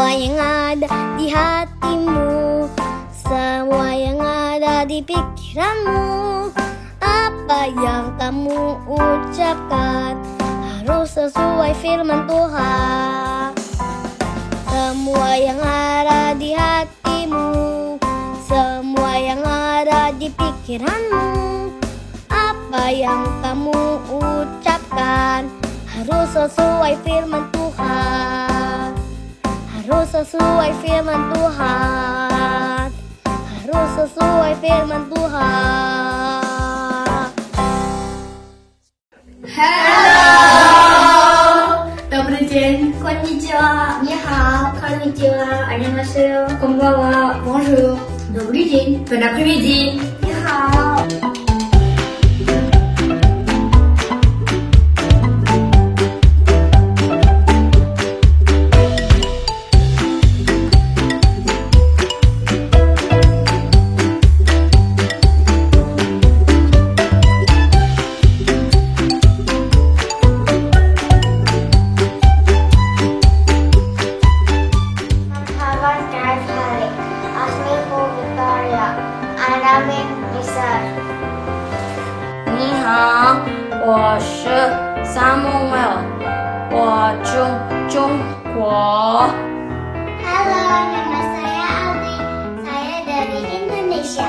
semua yang ada di hatimu, semua yang ada di pikiranmu. Apa yang kamu ucapkan harus sesuai firman Tuhan. Semua yang ada di hatimu, semua yang ada di pikiranmu. Apa yang kamu ucapkan harus sesuai firman Tuhan. Harus sesuai firman Tuhan. Harus sesuai firman Tuhan. Hello. Добрый день. Konnichiwa. Ni hao. Konnichiwa. Annyeonghaseyo. Konbanwa. Bonjour. Добрый день. Bon après-midi. Ni hao. Ni hao, 我是Samuel， 我中国。 Halo, nama saya Aldi. Saya dari Indonesia.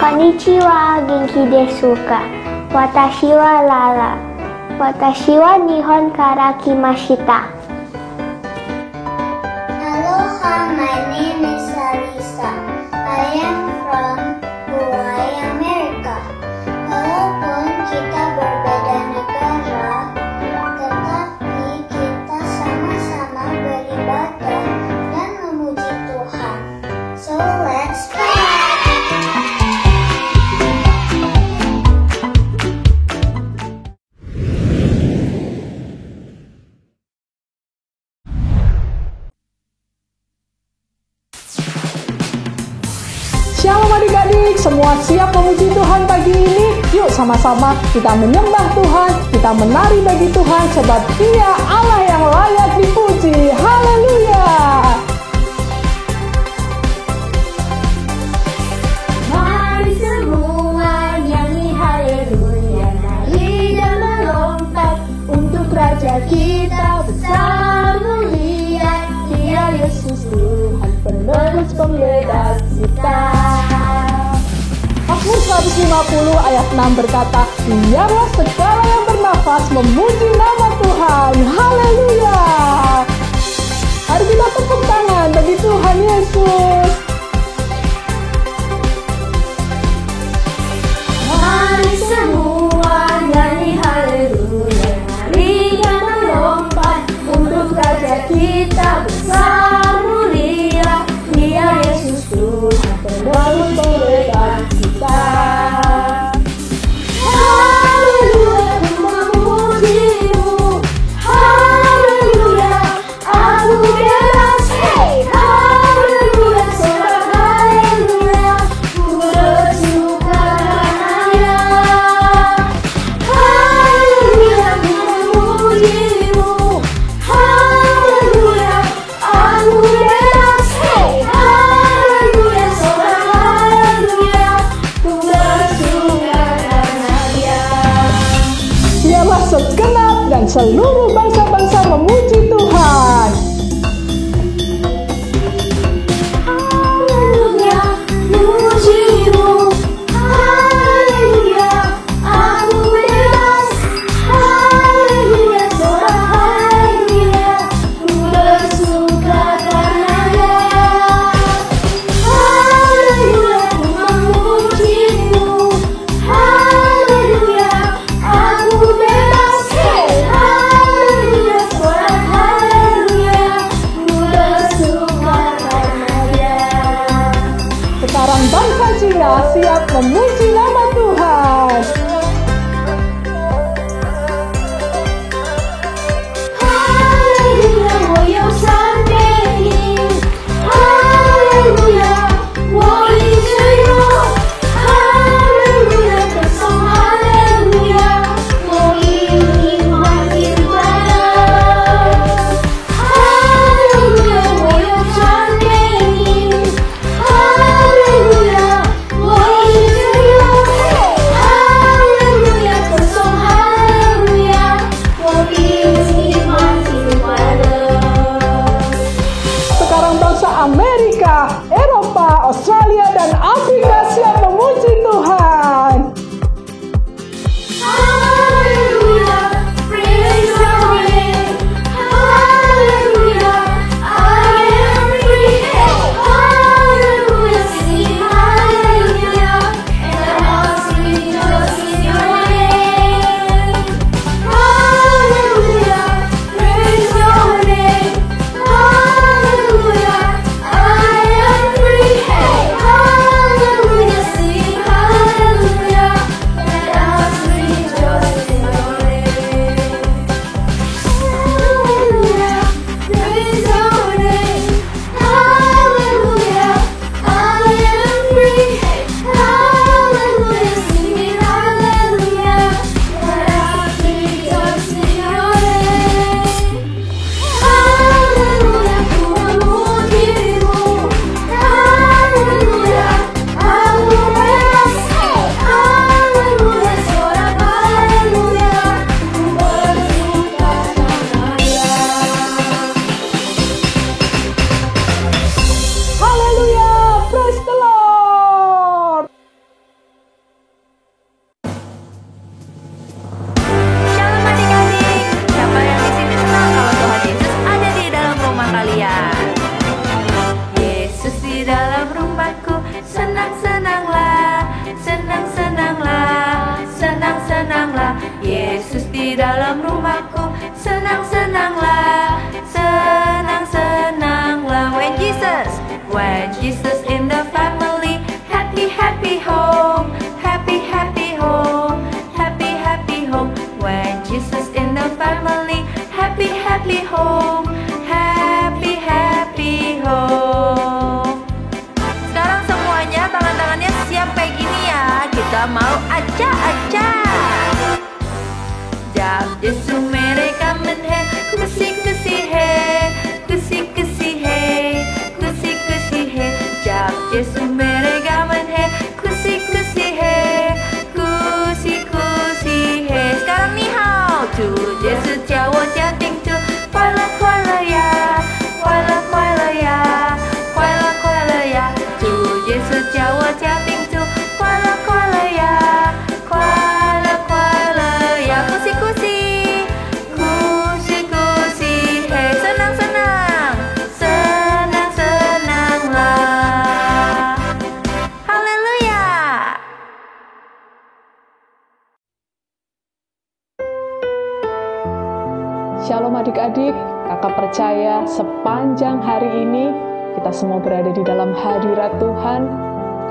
Konnichiwa, genki desu ka? Watashi wa Lala. Watashi wa Nihon kara kimashita. Aloha, my name is Alisa. I am from Hawaii, America. Walaupun kita berbeda negara, tetapi kita sama-sama beribadah dan memuji Tuhan. So let's pray. Shalom adik-adik, semua siap memuji Tuhan pagi ini? Yuk sama-sama kita menyembah Tuhan, kita menari bagi Tuhan sebab Dia Allah yang layak dipuji. Haleluya! Mari semua nyanyi haleluya, nari dan melompat untuk Raja kita besar mulia. Dia Yesus Tuhan penebus pembebas kita. Mazmur 150 ayat 6 berkata, biarlah segala yang bernafas memuji nama Tuhan. Haleluya! Mari kita tepuk tangan bagi Tuhan Yesus. Mari semua nyanyi haleluya, nari dan melompat untuk Raja kita besar mulia. Dia Yesus Tuhan penebus pembebas kita. Haleluya, ku memuji-Mu. Haleluya, happy home, happy, happy home, happy, happy home. When Jesus in the family, happy, happy home, happy, happy home. Sekarang semuanya tangan-tangannya siap kayak gini ya. Kita mau acak-acak. जब यीशु मेरे कामन है, खुशी खुशी है, खुशी खुशी है, खुशी खुशी है. जब यीशु मेरे कामन है, खुशी खुशी है, खुशी खुशी है. Sekarang nih hao, 主耶稣叫我家庭主快乐快乐呀，快乐快乐呀，快乐快乐呀。主耶稣叫我家庭主快乐快乐呀，快乐快乐呀。Kusi-kusi, kusi-kusi, hey, senang-senang, senang-senanglah. Haleluya. Shalom adik-adik, kakak percaya sepanjang hari ini kita semua berada di dalam hadirat Tuhan,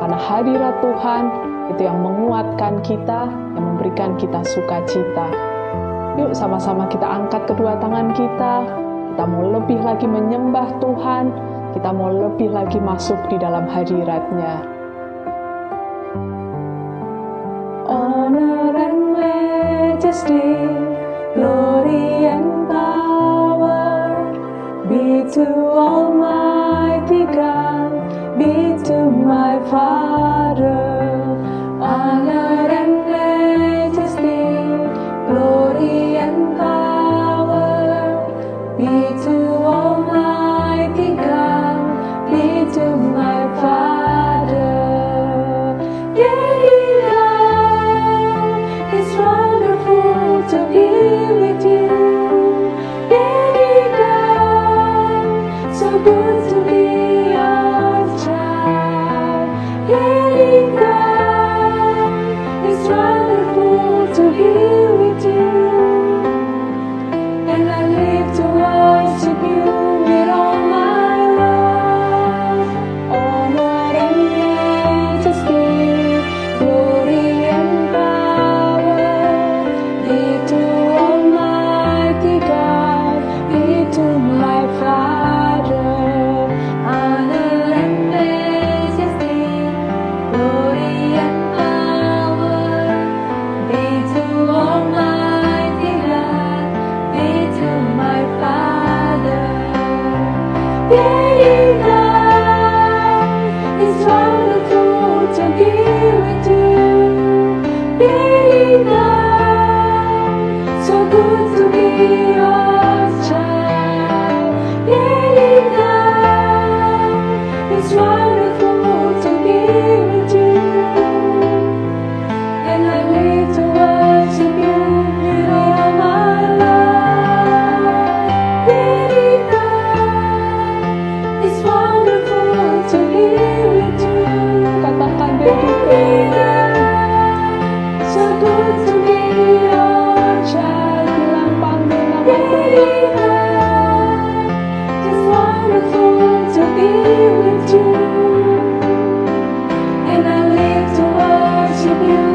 karena hadirat Tuhan itu yang menguatkan kita, yang memberikan kita sukacita. Yuk sama-sama kita angkat kedua tangan kita mau lebih lagi menyembah Tuhan, kita mau lebih lagi masuk di dalam hadirat-Nya. Honor and majesty, glory and power, be to Almighty God, be to my Father. Honor and majesty, glory and power, be to Almighty God, be to my Father. Daddy God, it's wonderful to be with you. Daddy God, so good to be your child. Daddy God, it's wonderful to be with you, and I live to worship you with all my love. Honor and majesty, glory and power, be to Almighty God, be to my Father. Honor and majesty, glory and power, be to Almighty God, be to my Father. Daddy God, it's wonderful to be with you. Daddy God, so good to be your child. Daddy God, it's wonderful to be with you, and I live to worship you with all my life. Daddy God, it's wonderful to be with you. Katakan Daddy God, so good to be your child. Bilang panggil nama Tuhan. It's wonderful to be with you, and I live to worship you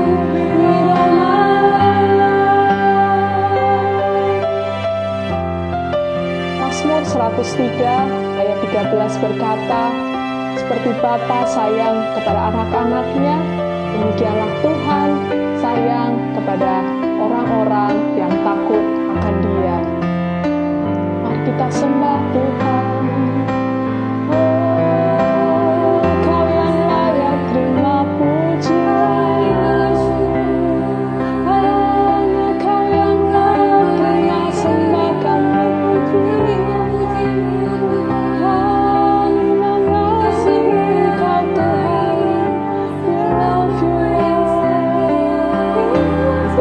with all my life. Mazmur 103 ayat 13 berkata, seperti Bapa sayang kepada anak-anaknya, demikianlah Tuhan sayang kepada orang-orang yang takut akan Dia. Mari kita sembah Tuhan. Oh, Kau yang layak terima pujian, hanya Kau yang layak terima sembah kami. Hanya mengasihi Kau Tuhan, we love you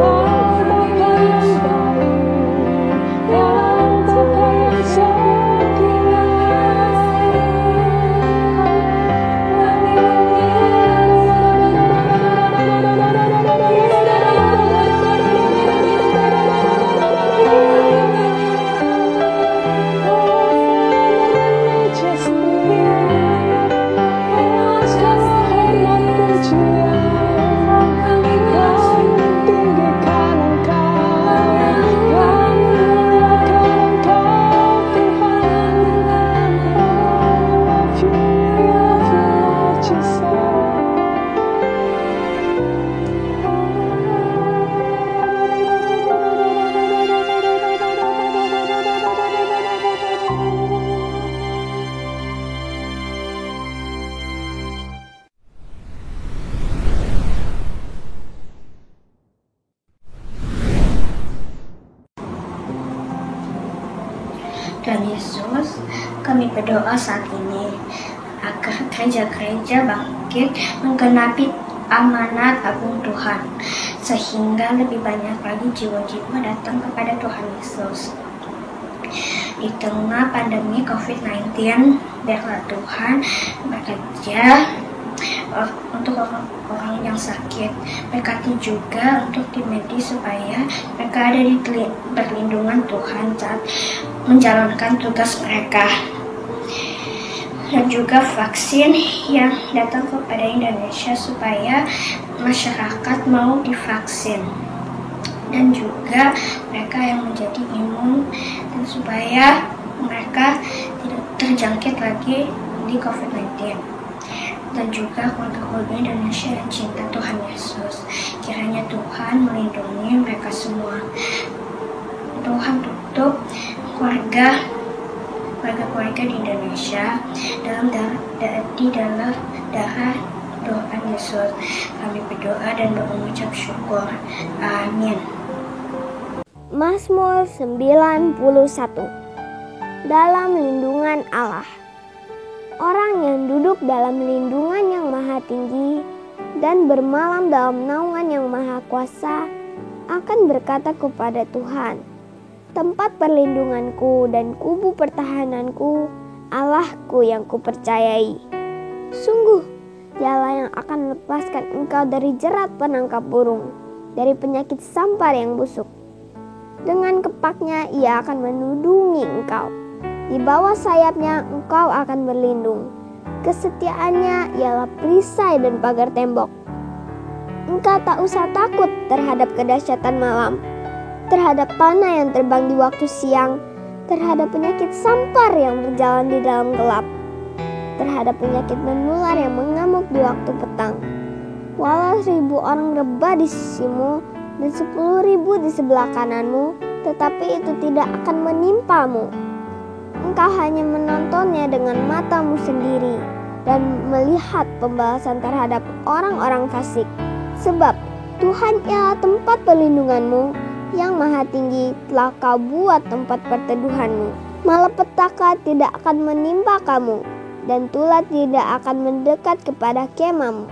Lord. Kau Bapa yang baik, Kau Bapa yang setia. Yesus, kami berdoa saat ini agar gereja-gereja bangkit menggenapi amanat agung Tuhan, sehingga lebih banyak lagi jiwa-jiwa datang kepada Tuhan Yesus. Di tengah pandemi COVID-19, biarlah Tuhan bekerja untuk orang-orang yang sakit. Berkati juga untuk tim medis supaya mereka ada di perlindungan Tuhan saat menjalankan tugas mereka. Dan juga vaksin yang datang kepada Indonesia supaya masyarakat mau divaksin. Dan juga mereka yang menjadi imun dan supaya mereka tidak terjangkit lagi di COVID-19. Dan juga keluarga-keluarga Indonesia yang cinta Tuhan Yesus. Kiranya Tuhan melindungi mereka semua. Tuhan tutup keluarga di Indonesia di dalam darah Tuhan Yesus. Kami berdoa dan mengucap syukur. Amin. Mazmur 91. Dalam lindungan Allah. Orang yang duduk dalam lindungan yang maha tinggi dan bermalam dalam naungan yang maha kuasa akan berkata kepada Tuhan, tempat perlindunganku dan kubu pertahananku, Allahku yang kupercayai. Sungguh, dialah yang akan melepaskan engkau dari jerat penangkap burung, dari penyakit sampar yang busuk. Dengan kepaknya ia akan menudungi engkau. Di bawah sayapnya engkau akan berlindung. Kesetiaannya ialah perisai dan pagar tembok. Engkau tak usah takut terhadap kedahsyatan malam, terhadap panah yang terbang di waktu siang, terhadap penyakit sampar yang berjalan di dalam gelap, terhadap penyakit menular yang mengamuk di waktu petang. Walau 1000 orang rebah di sisimu dan 10.000 di sebelah kananmu, tetapi itu tidak akan menimpamu. Engkau hanya menontonnya dengan matamu sendiri dan melihat pembalasan terhadap orang-orang fasik. Sebab Tuhan ialah tempat perlindunganmu, yang maha tinggi telah kau buat tempat perteduhanmu. Malapetaka tidak akan menimpa kamu, dan tulah tidak akan mendekat kepada kemahmu.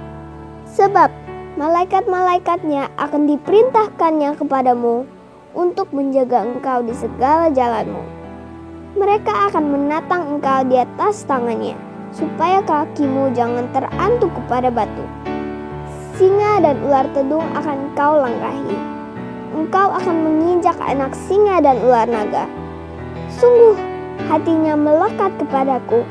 Sebab malaikat-malaikatnya akan diperintahkannya kepadamu untuk menjaga engkau di segala jalanmu. Mereka akan menatang engkau di atas tangannya, supaya kakimu jangan terantuk kepada batu. Singa dan ular tedung akan kau langkahi. Engkau akan menginjak anak singa dan ular naga. Sungguh, hatinya melekat kepadaku,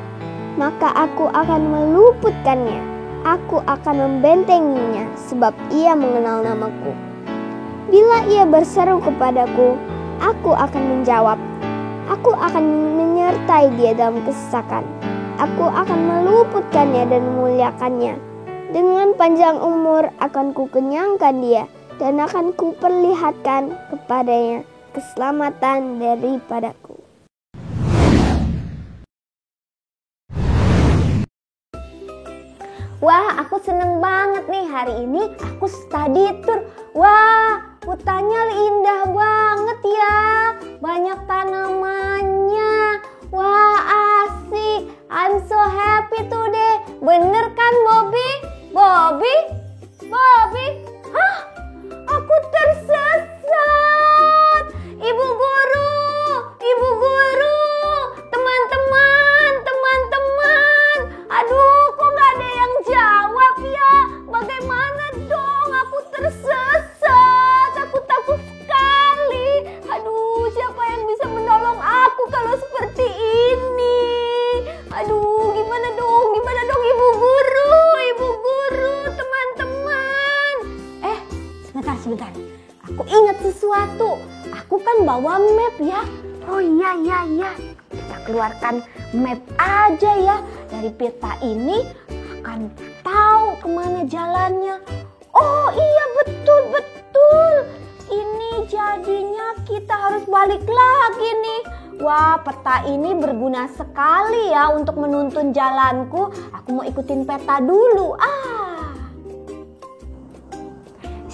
maka aku akan meluputkannya. Aku akan membentenginya, sebab ia mengenal namaku. Bila ia berseru kepadaku, aku akan menjawab. Aku akan menyertai dia dalam kesesakan. Aku akan meluputkannya dan memuliakannya. Dengan panjang umur akan kukenyangkan dia, dan akan kuperlihatkan kepadanya keselamatan daripadaku. Wah, aku seneng banget nih hari ini aku study tour. Wah, hutannya indah banget ya. Banyak tanamannya. Wah, asik. I'm so happy today. Bener kan, Bobby? Bobby? Bobby? Hah? Aku tersesat. Ibu guru. Ibu guru. Teman-teman. Teman-teman. Aduh, kok gak ada yang jawab ya? Bagaimana dong? Aku tersesat. Aku takut sekali. Aduh, siapa yang bisa menolong aku kalau seperti ini? Aduh, gimana dong? Gimana dong, Ibu guru? Ibu guru, teman-teman. Sebentar. Aku ingat sesuatu. Aku kan bawa map ya. Oh iya. Kita keluarkan map aja ya. Dari peta ini akan tahu kemana jalannya. Oh iya, betul. Ini jadinya kita harus balik lagi nih. Wah, peta ini berguna sekali ya untuk menuntun jalanku. Aku mau ikutin peta dulu.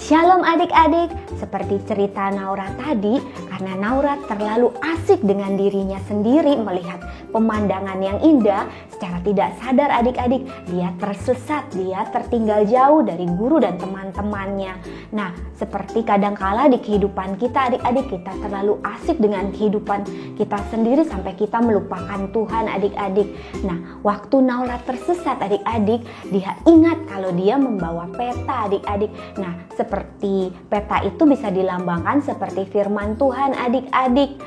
Shalom adik-adik, seperti cerita Naura tadi, karena Naura terlalu asik dengan dirinya sendiri melihat pemandangan yang indah, secara tidak sadar adik-adik dia tersesat, dia tertinggal jauh dari guru dan teman-temannya. Nah, seperti kadangkala di kehidupan kita adik-adik, kita terlalu asik dengan kehidupan kita sendiri sampai kita melupakan Tuhan adik-adik. Nah, waktu Naura tersesat adik-adik, dia ingat kalau dia membawa peta adik-adik. Nah, seperti peta itu bisa dilambangkan seperti firman Tuhan adik-adik.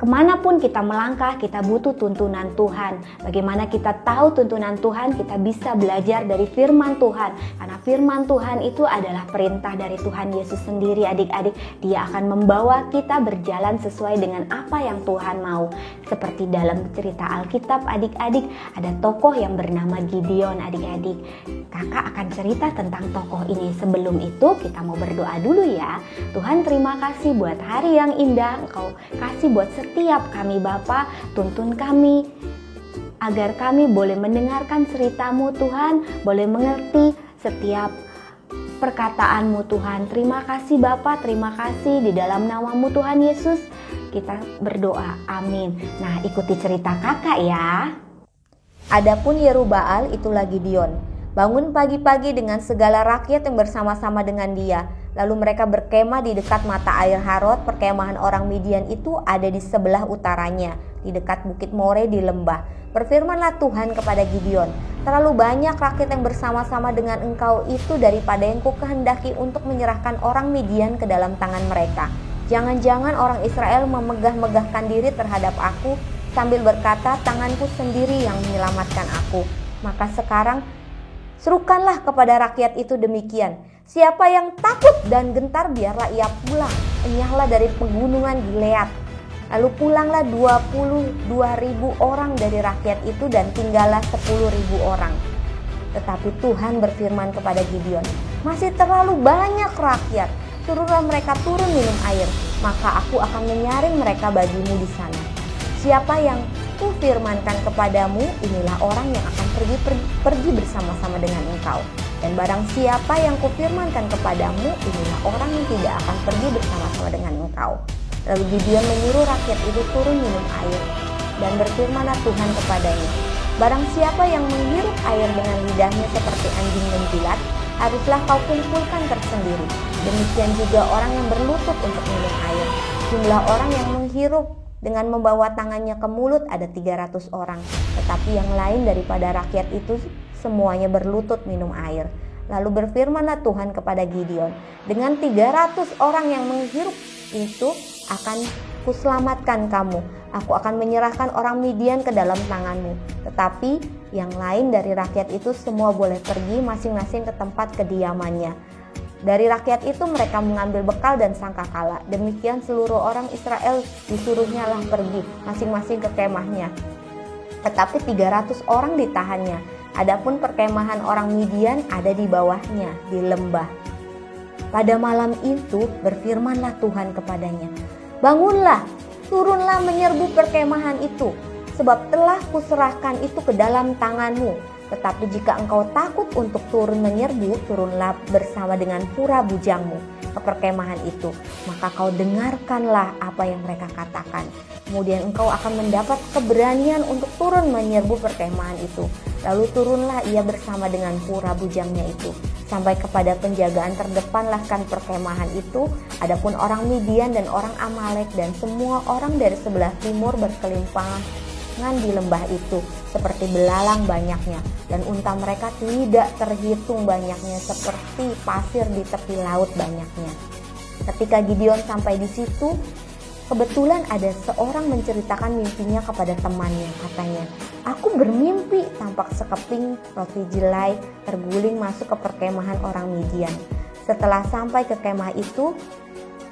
Kemanapun kita melangkah, kita butuh tuntunan Tuhan. Bagaimana kita tahu tuntunan Tuhan? Kita bisa belajar dari firman Tuhan. Karena firman Tuhan itu adalah perintah dari Tuhan Yesus sendiri adik-adik. Dia akan membawa kita berjalan sesuai dengan apa yang Tuhan mau. Seperti dalam cerita Alkitab adik-adik, ada tokoh yang bernama Gideon adik-adik. Kakak akan cerita tentang tokoh ini. Sebelum itu kita mau berdoa dulu ya. Tuhan, terima kasih buat hari yang indah Engkau kasih buat setiap kami Bapa. Tuntun kami agar kami boleh mendengarkan cerita-Mu Tuhan, boleh mengerti setiap perkataan-Mu Tuhan. Terima kasih Bapa, terima kasih di dalam nama-Mu Tuhan Yesus kita berdoa, amin. Nah, ikuti cerita kakak ya. Adapun Yerubbaal itulah Gideon, bangun pagi-pagi dengan segala rakyat yang bersama-sama dengan dia. Lalu mereka berkemah di dekat mata air Harod. Perkemahan orang Midian itu ada di sebelah utaranya, di dekat bukit More di lembah. Berfirmanlah Tuhan kepada Gideon, terlalu banyak rakyat yang bersama-sama dengan engkau itu daripada yang kukehendaki untuk menyerahkan orang Midian ke dalam tangan mereka. Jangan-jangan orang Israel memegah-megahkan diri terhadap aku sambil berkata, tanganku sendiri yang menyelamatkan aku. Maka sekarang serukanlah kepada rakyat itu demikian, siapa yang takut dan gentar biarlah ia pulang, enyahlah dari pegunungan Gilead. Lalu pulanglah 22.000 orang dari rakyat itu dan tinggallah 10.000 orang. Tetapi Tuhan berfirman kepada Gideon, masih terlalu banyak rakyat, suruhlah mereka turun minum air, maka aku akan menyaring mereka bagimu di sana. Siapa yang kufirmankan kepadamu, inilah orang yang akan pergi bersama-sama dengan engkau. Dan barang siapa yang kufirmankan kepadamu, inilah orang yang tidak akan pergi bersama-sama dengan engkau. Lalu Gideon menyuruh rakyat itu turun minum air. Dan berfirmanlah Tuhan kepadanya, barang siapa yang menghirup air dengan lidahnya seperti anjing menjilat, haruslah kau kumpulkan tersendiri. Demikian juga orang yang berlutut untuk minum air. Jumlah orang yang menghirup dengan membawa tangannya ke mulut ada 300 orang. Tetapi yang lain daripada rakyat itu semuanya berlutut minum air. Lalu berfirmanlah Tuhan kepada Gideon, dengan 300 orang yang menghirup itu akan kuselamatkan kamu. Aku akan menyerahkan orang Midian ke dalam tanganmu. Tetapi yang lain dari rakyat itu semua boleh pergi masing-masing ke tempat kediamannya. Dari rakyat itu mereka mengambil bekal dan sangkakala. Demikian seluruh orang Israel disuruhnya lah pergi masing-masing ke kemahnya. Tetapi 300 orang ditahannya. Adapun perkemahan orang Midian ada di bawahnya, di lembah. Pada malam itu berfirmanlah Tuhan kepadanya, bangunlah, turunlah menyerbu perkemahan itu, sebab telah kuserahkan itu ke dalam tanganmu. Tetapi jika engkau takut untuk turun menyerbu, turunlah bersama dengan pura bujangmu ke perkemahan itu. Maka kau dengarkanlah apa yang mereka katakan. Kemudian engkau akan mendapat keberanian untuk turun menyerbu perkemahan itu. Lalu turunlah ia bersama dengan pura bujangnya itu sampai kepada penjagaan terdepan laskan perkemahan itu. Adapun orang Midian dan orang Amalek dan semua orang dari sebelah timur berkelimpangan di lembah itu seperti belalang banyaknya, dan unta mereka tidak terhitung banyaknya seperti pasir di tepi laut banyaknya. Ketika Gideon sampai di situ, kebetulan ada seorang menceritakan mimpinya kepada temannya. Katanya, aku bermimpi tampak sekeping roti jelai terguling masuk ke perkemahan orang Midian. Setelah sampai ke kemah itu,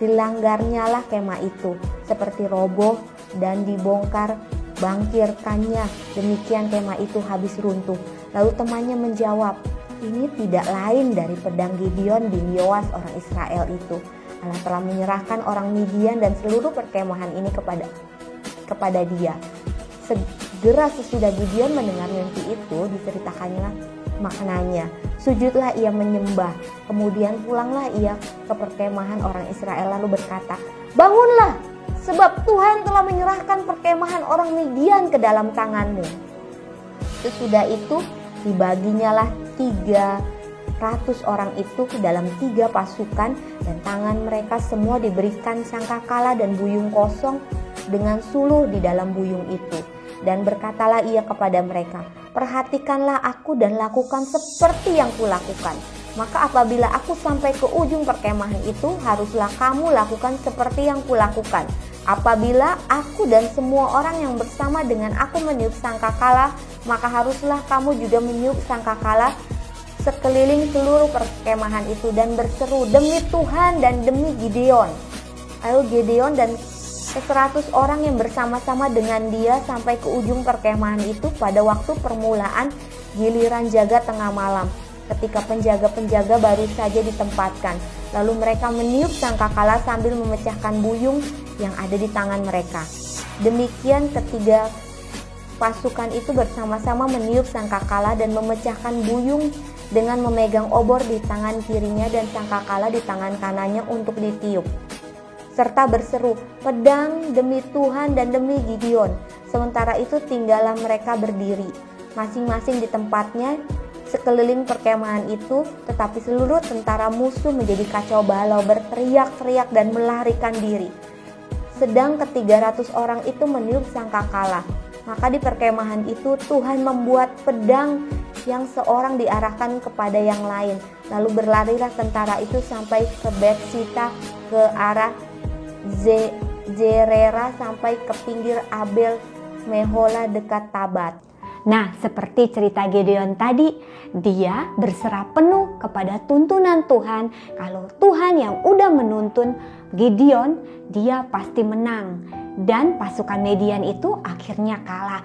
dilanggarnyalah kemah itu seperti roboh dan dibongkar bangkirkannya. Demikian kemah itu habis runtuh. Lalu temannya menjawab, ini tidak lain dari pedang Gideon bin Yoas orang Israel itu. Allah telah menyerahkan orang Midian dan seluruh perkemahan ini kepada dia. Segera sesudah Gideon mendengar mimpi itu, diceritakannya maknanya. Sujudlah ia menyembah. Kemudian pulanglah ia ke perkemahan orang Israel lalu berkata, bangunlah, sebab Tuhan telah menyerahkan perkemahan orang Midian ke dalam tanganmu. Sesudah itu dibaginyalah 300 orang itu ke dalam 3 pasukan, dan tangan mereka semua diberikan sangkakala dan buyung kosong dengan suluh di dalam buyung itu. Dan berkatalah ia kepada mereka, perhatikanlah aku dan lakukan seperti yang kulakukan. Maka apabila aku sampai ke ujung perkemahan itu, haruslah kamu lakukan seperti yang kulakukan. Apabila aku dan semua orang yang bersama dengan aku meniup sangkakala, maka haruslah kamu juga meniup sangkakala sekeliling seluruh perkemahan itu dan berseru, demi Tuhan dan demi Gideon. Lalu Gideon dan 100 orang yang bersama-sama dengan dia sampai ke ujung perkemahan itu pada waktu permulaan giliran jaga tengah malam, ketika penjaga-penjaga baru saja ditempatkan. Lalu mereka meniup sangkakala sambil memecahkan buyung yang ada di tangan mereka. Demikian ketiga pasukan itu bersama-sama meniup sangkakala dan memecahkan buyung dengan memegang obor di tangan kirinya dan sangkakala di tangan kanannya untuk ditiup, serta berseru, pedang demi Tuhan dan demi Gideon. Sementara itu tinggallah mereka berdiri, masing-masing di tempatnya sekeliling perkemahan itu, tetapi seluruh tentara musuh menjadi kacau balau, berteriak-teriak dan melarikan diri. Sedang ke-300 orang itu meniup sangkakala. Maka di perkemahan itu Tuhan membuat pedang yang seorang diarahkan kepada yang lain. Lalu berlarilah tentara itu sampai ke Betsita, ke arah Zerera, sampai ke pinggir Abel Mehola dekat Tabat. Nah, seperti cerita Gideon tadi, dia berserah penuh kepada tuntunan Tuhan. Kalau Tuhan yang udah menuntun Gideon, dia pasti menang. Dan pasukan Midian itu akhirnya kalah.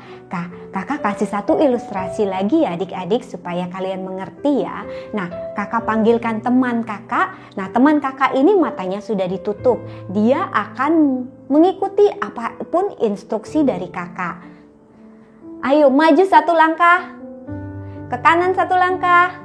Kakak kasih satu ilustrasi lagi ya adik-adik supaya kalian mengerti ya. Nah, kakak panggilkan teman kakak. Nah, teman kakak ini matanya sudah ditutup. Dia akan mengikuti apapun instruksi dari kakak. Ayo maju 1 langkah, ke kanan 1 langkah,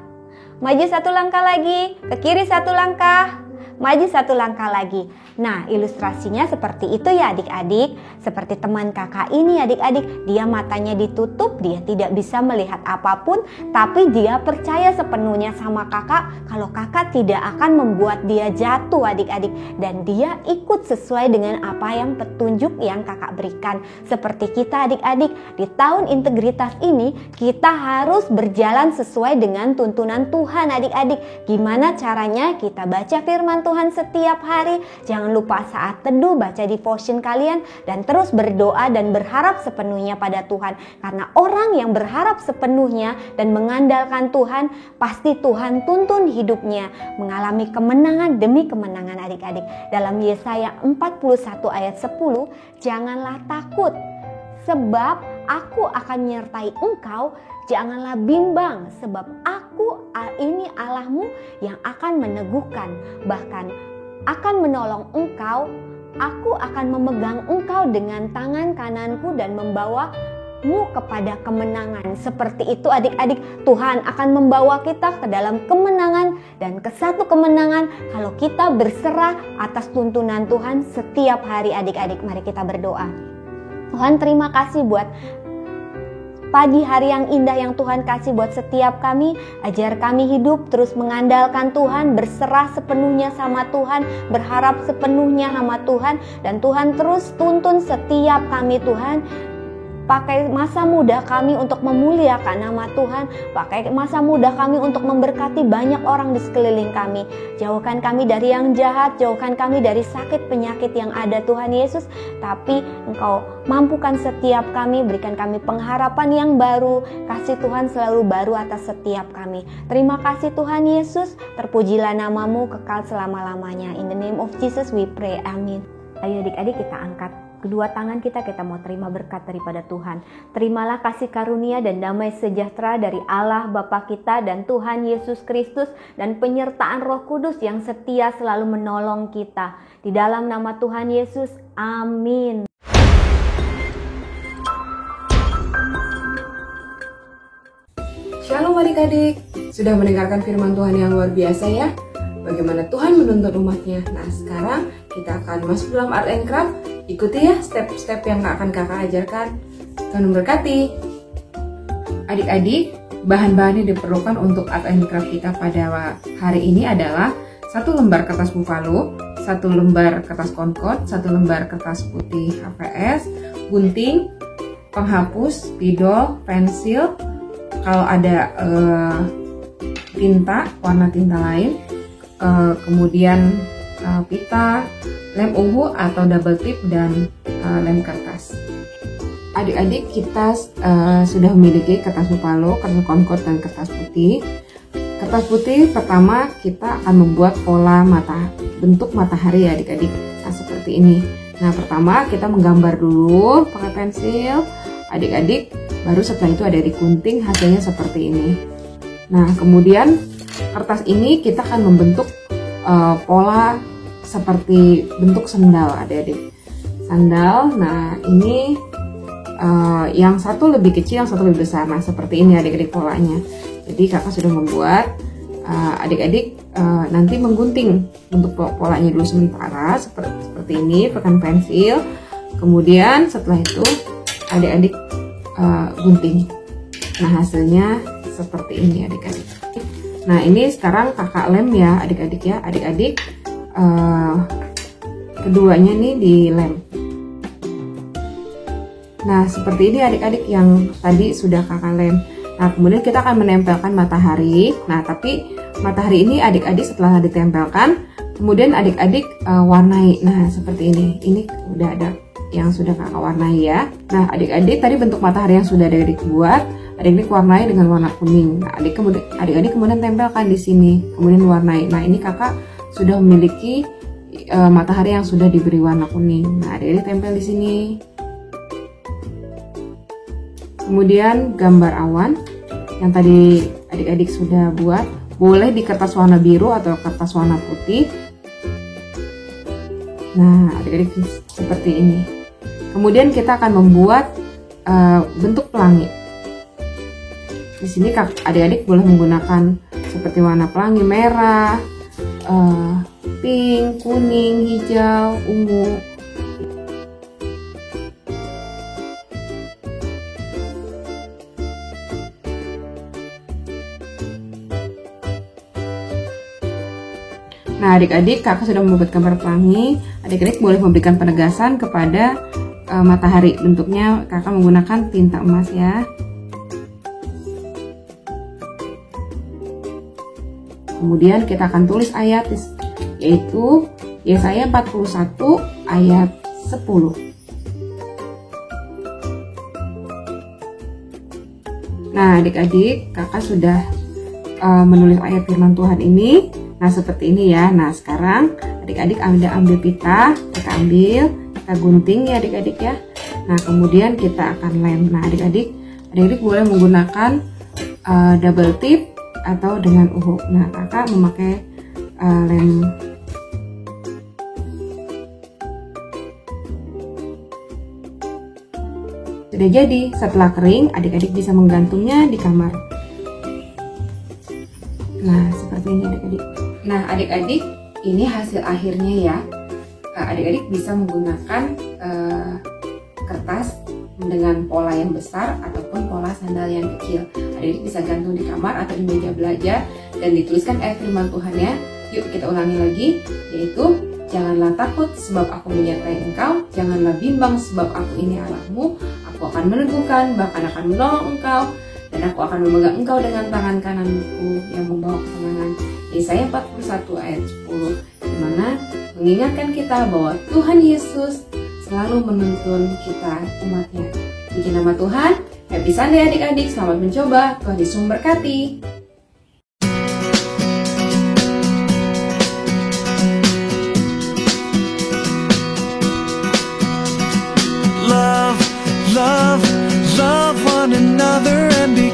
maju 1 langkah lagi, ke kiri 1 langkah, maju 1 langkah lagi. Nah, ilustrasinya seperti itu ya adik-adik. Seperti teman kakak ini adik-adik, dia matanya ditutup, dia tidak bisa melihat apapun, tapi dia percaya sepenuhnya sama kakak kalau kakak tidak akan membuat dia jatuh adik-adik. Dan dia ikut sesuai dengan apa yang petunjuk yang kakak berikan. Seperti kita adik-adik, di tahun integritas ini kita harus berjalan sesuai dengan tuntunan Tuhan adik-adik. Gimana caranya? Kita baca firman Tuhan setiap hari. Jangan lupa saat teduh baca devotion kalian dan terus berdoa dan berharap sepenuhnya pada Tuhan. Karena orang yang berharap sepenuhnya dan mengandalkan Tuhan, pasti Tuhan tuntun hidupnya mengalami kemenangan demi kemenangan adik-adik. Dalam Yesaya 41 ayat 10, janganlah takut sebab aku akan menyertai engkau, janganlah bimbang sebab aku ini Allahmu yang akan meneguhkan, bahkan akan menolong engkau. Aku akan memegang engkau dengan tangan kananku dan membawamu kepada kemenangan. Seperti itu adik-adik, Tuhan akan membawa kita ke dalam kemenangan dan ke satu kemenangan kalau kita berserah atas tuntunan Tuhan setiap hari adik-adik. Mari kita berdoa. Tuhan, terima kasih buat pagi hari yang indah yang Tuhan kasih buat setiap kami. Ajar kami hidup terus mengandalkan Tuhan, berserah sepenuhnya sama Tuhan, berharap sepenuhnya sama Tuhan. Dan Tuhan terus tuntun setiap kami Tuhan. Pakai masa muda kami untuk memuliakan nama Tuhan. Pakai masa muda kami untuk memberkati banyak orang di sekeliling kami. Jauhkan kami dari yang jahat, jauhkan kami dari sakit penyakit yang ada Tuhan Yesus. Tapi Engkau mampukan setiap kami, berikan kami pengharapan yang baru. Kasih Tuhan selalu baru atas setiap kami. Terima kasih Tuhan Yesus, terpujilah namamu kekal selama-lamanya. In the name of Jesus we pray, amin. Ayo adik-adik kita angkat kedua tangan kita mau terima berkat daripada Tuhan. Terimalah kasih karunia dan damai sejahtera dari Allah Bapa kita dan Tuhan Yesus Kristus dan penyertaan Roh Kudus yang setia selalu menolong kita. Di dalam nama Tuhan Yesus, amin. Shalom adik-adik, sudah mendengarkan firman Tuhan yang luar biasa ya? Bagaimana Tuhan menuntun umatnya. Nah sekarang kita akan masuk dalam Art and Craft. ikuti ya step-step yang akan kakak ajarkan. Tuhan memberkati. Adik-adik, bahan-bahan yang diperlukan untuk art and craft kita pada hari ini adalah 1 lembar kertas buffalo, 1 lembar kertas concord, 1 lembar kertas putih HVS, gunting, penghapus, spidol, pensil, kalau ada tinta, warna tinta lain, kemudian pita, lem ungu atau double tip, dan lem kertas. Adik-adik, kita sudah memiliki kertas buffalo, kertas concord, dan kertas putih. Kertas putih pertama kita akan membuat pola bentuk matahari ya adik-adik. Nah, seperti ini. Nah, pertama kita menggambar dulu pakai pensil. Adik-adik, baru setelah itu ada di gunting, hasilnya seperti ini. Nah, kemudian kertas ini kita akan membentuk pola seperti bentuk sendal adik-adik. Sandal. Nah, ini yang satu lebih kecil, yang satu lebih besar. Nah, seperti ini adik-adik polanya. Jadi kakak sudah membuat, adik-adik nanti menggunting untuk polanya dulu sementara seperti ini pakai pensil. Kemudian setelah itu adik-adik gunting. Nah, hasilnya seperti ini adik-adik. Nah, ini sekarang kakak lem ya adik-adik ya. Adik-adik keduanya nih dilem. Nah, seperti ini adik-adik yang tadi sudah kakak lem. Nah, kemudian kita akan menempelkan matahari. Nah, tapi matahari ini adik-adik setelah ditempelkan, kemudian adik-adik warnai. Nah, seperti ini. Ini udah ada yang sudah kakak warnai ya. Nah, adik-adik tadi bentuk matahari yang sudah adik-adik buat, adik-adik warnai dengan warna kuning. Nah, adik-adik kemudian tempelkan di sini, kemudian warnai. Nah, ini kakak sudah memiliki matahari yang sudah diberi warna kuning. Nah, adik-adik tempel di sini. Kemudian gambar awan yang tadi adik-adik sudah buat, boleh di kertas warna biru atau kertas warna putih. Nah, adik-adik seperti ini. Kemudian kita akan membuat bentuk pelangi. Di sini adik-adik boleh menggunakan seperti warna pelangi merah, pink, kuning, hijau, ungu. Nah, adik-adik, kakak sudah membuat gambar pelangi. Adik-adik boleh memberikan penegasan kepada matahari. Bentuknya kakak menggunakan tinta emas ya. Kemudian kita akan tulis ayat, yaitu Yesaya 41 ayat 10. Nah, adik-adik, kakak sudah menulis ayat firman Tuhan ini. Nah, seperti ini ya. Nah, sekarang adik-adik ambil pita, kita gunting ya adik-adik ya. Nah, kemudian kita akan lem. Nah, adik-adik boleh menggunakan double tip atau dengan uhu. Nah, kakak memakai lem. Sudah jadi. Setelah kering, adik-adik bisa menggantungnya di kamar. Nah, seperti ini adik-adik. Nah, adik-adik, ini hasil akhirnya ya. Adik-adik bisa menggunakan kertas dengan pola yang besar ataupun pola sandal yang kecil. Adik-adik bisa gantung di kamar atau di meja belajar dan dituliskan ayat firman Tuhan ya. Yuk kita ulangi lagi, yaitu janganlah takut sebab aku menyertai engkau, janganlah bimbang sebab aku ini Allahmu, aku akan meneguhkan bahkan akan menolong engkau, dan aku akan memegang engkau dengan tangan kananku yang membawa kemenangan. Yesaya 41 ayat 10, dimana mengingatkan kita bahwa Tuhan Yesus selalu menuntun kita umatnya. Puji nama Tuhan. Happy Sunday adik-adik, selamat mencoba. Tuhan Yesus memberkati. Love, love, love one another and be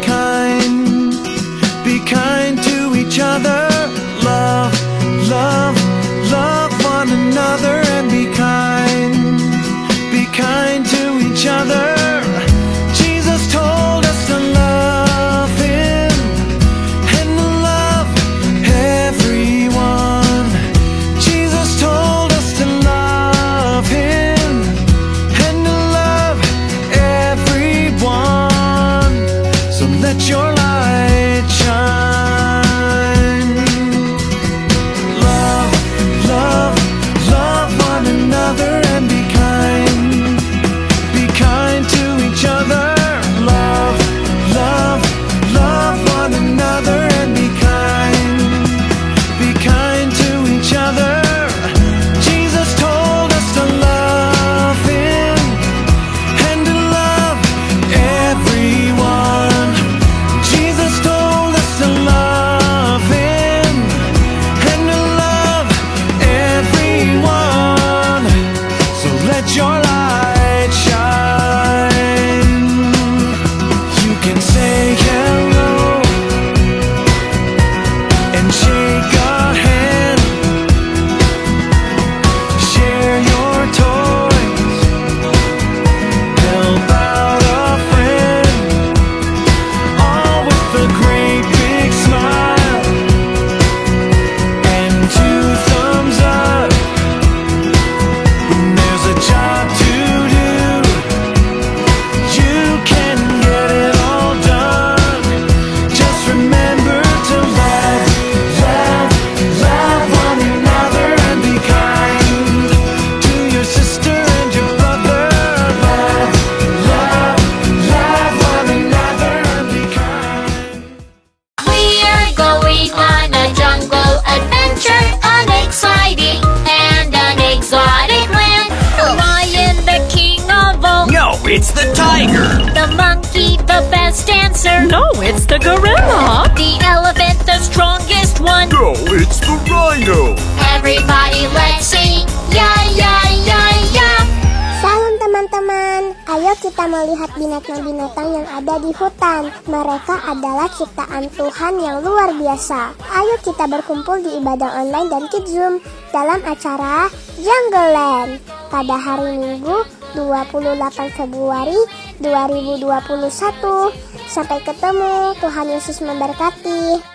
kind to each other. Love, love, love one another and be kind to each other. Jesus told us to love Him The monkey, the best dancer. No, it's the gorilla. The elephant, the strongest one. No, it's the rhino. Everybody let's sing, ya ya ya ya. Salam teman-teman, ayo kita melihat binatang-binatang yang ada di hutan. Mereka adalah ciptaan Tuhan yang luar biasa. Ayo kita berkumpul di ibadah online dan Kids Zoom dalam acara Jungle Land pada hari Minggu 28 Februari 2021. Sampai ketemu, Tuhan Yesus memberkati.